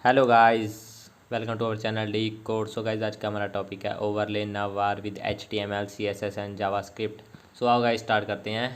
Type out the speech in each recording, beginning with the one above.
Hello guys, welcome to our channel D code. So guys, आज का हमारा topic है overlay navbar with HTML CSS and JavaScript. So आओ guys, start करते हैं।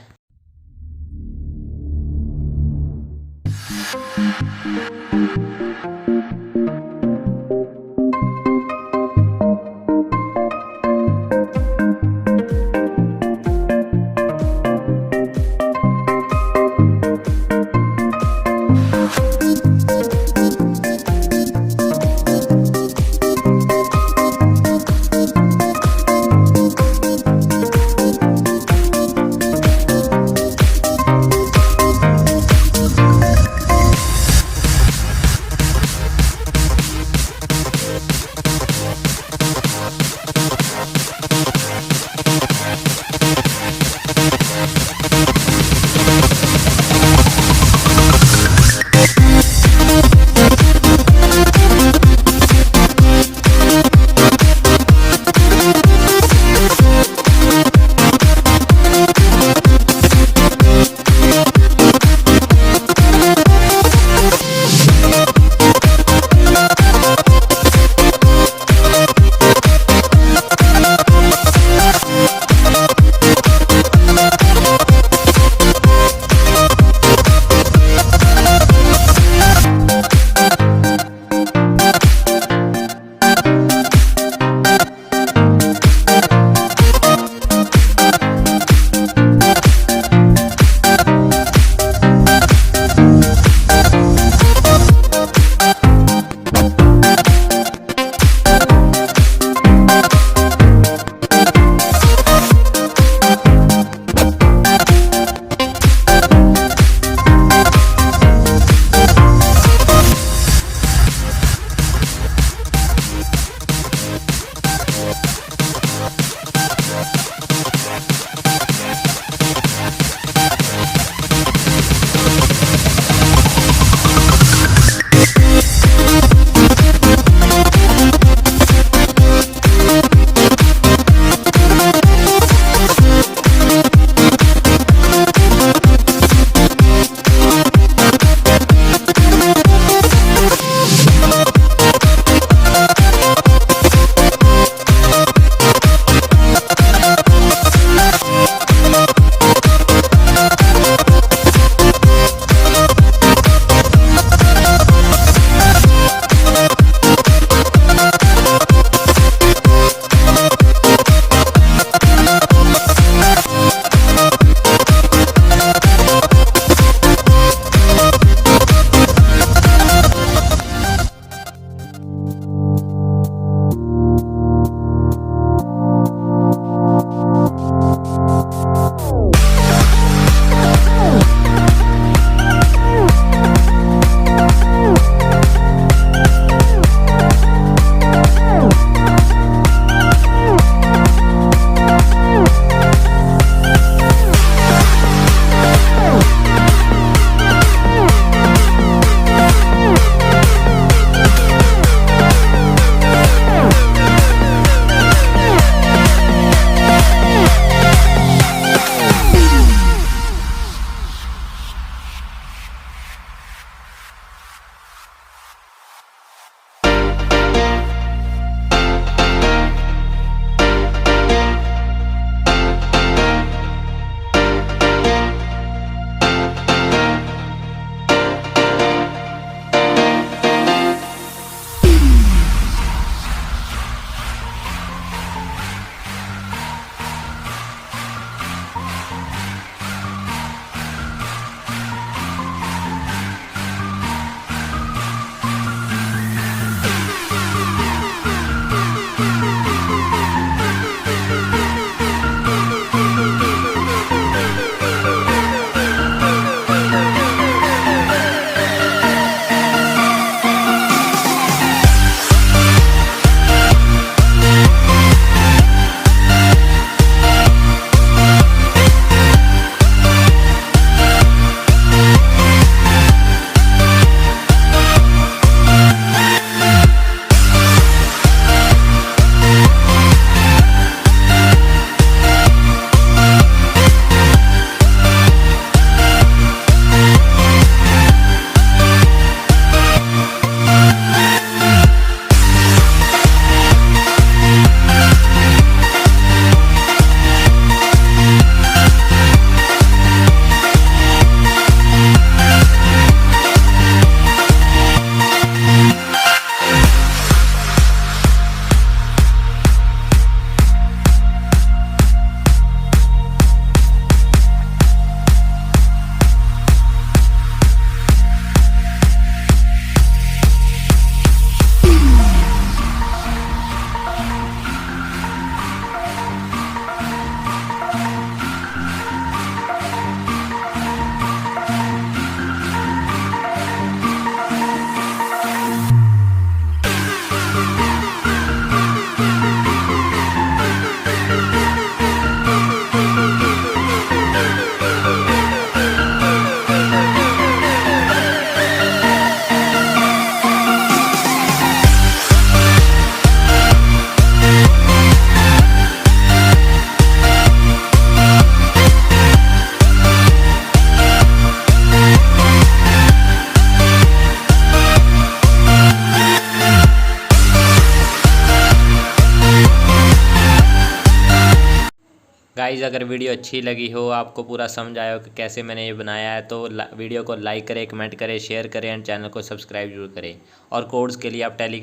गाइज़ अगर वीडियो अच्छी लगी हो, आपको पूरा समझ आया हो कि कैसे मैंने ये बनाया है, तो वीडियो को लाइक करें, कमेंट करें, शेयर करें एंड चैनल को सब्सक्राइब जरूर करें। और कोर्स के लिए आप टेलीग्राम